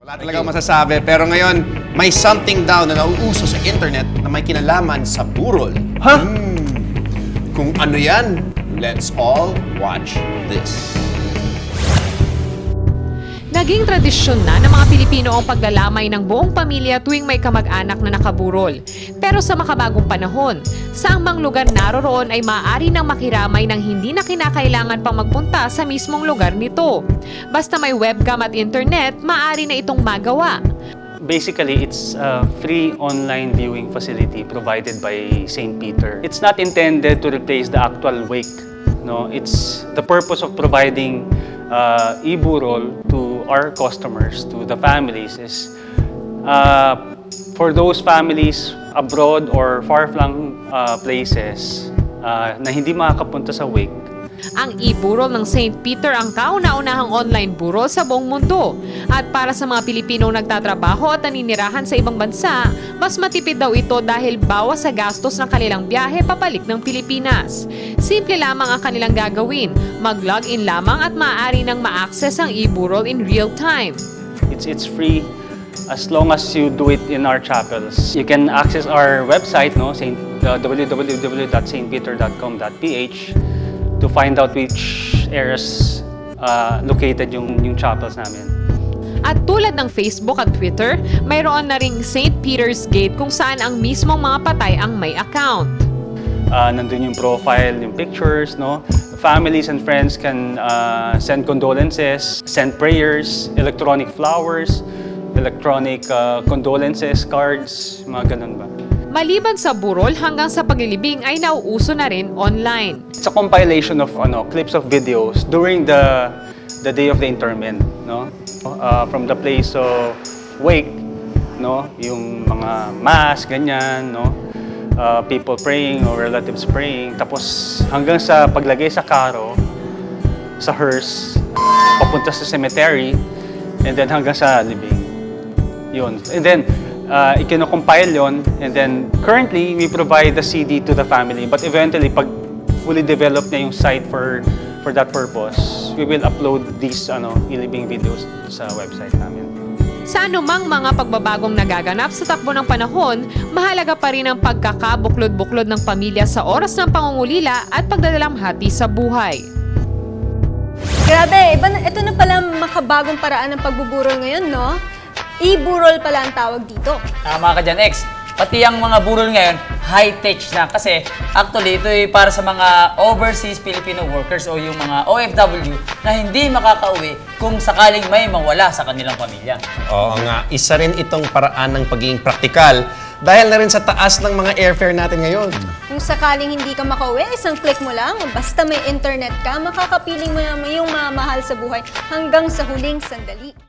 Wala talagang masasabi, pero ngayon, may something daw na nauuso sa internet na may kinalaman sa burol. Ha? Kung ano yan, let's all watch this. Naging tradisyon na ng mga Pilipino ang paglalamay ng buong pamilya tuwing may kamag-anak na nakaburol. Pero sa makabagong panahon, sa mang lugar naroroon ay maaari nang makiramay ng hindi na kinakailangan pang magpunta sa mismong lugar nito. Basta may webcam at internet, maaari na itong magawa. Basically, it's a free online viewing facility provided by St. Peter. It's not intended to replace the actual wake. No, it's the purpose of providing e-burol to our customers, to the families, is for those families abroad or far-flung places na hindi makakapunta sa wake. Ang e-burol ng St. Peter ang kauna-unahang online burol sa buong mundo. At para sa mga Pilipinong nagtatrabaho at naninirahan sa ibang bansa, mas matipid daw ito dahil bawas sa gastos ng kanilang biyahe papalik ng Pilipinas. Simple lamang ang kanilang gagawin, mag-login lamang at maaari nang ma-access ang e-burol in real time. It's free as long as you do it in our chapels. You can access our website, no, www.stpeter.com.ph, to find out which areas located yung chapels namin. At tulad ng Facebook at Twitter, mayroon na ring St. Peter's Gate kung saan ang mismong mga patay ang may account. Nandun yung profile, yung pictures, no? Families and friends can send condolences, send prayers, electronic flowers, electronic condolences cards, mga ganun ba. Maliban sa burol hanggang sa paglilibing ay nauuso na rin online. It's a compilation of clips of videos during the day of the interment, no? From the place of wake, no? Yung mga mass, ganyan, no? People praying or relatives praying. Tapos hanggang sa paglagay sa karo, sa hearse, papunta sa cemetery, and then hanggang sa libing. Yun. And then, ikino-compile yon, and then currently we provide the CD to the family, but eventually pag fully developed na yung site for that purpose, we will upload these ilibing videos sa website namin. Sa anumang mga pagbabagong nagaganap sa takbo ng panahon, mahalaga pa rin ang pagkakabuklod-buklod ng pamilya sa oras ng pangungulila at pagdadalamhati sa buhay. Grabe, ito na pala makabagong paraan ng pagbuburol ngayon, no? E-burol pala ang tawag dito. Tama ka dyan, X. Pati ang mga burol ngayon, high-tech na. Kasi actually, ito ay para sa mga overseas Filipino workers o yung mga OFW na hindi makakauwi kung sakaling may mawala sa kanilang pamilya. Oo nga, isa rin itong paraan ng pagiging praktikal dahil na rin sa taas ng mga airfare natin ngayon. Kung sakaling hindi ka makauwi, isang click mo lang, basta may internet ka, makakapiling mo na yung mga mahal sa buhay hanggang sa huling sandali.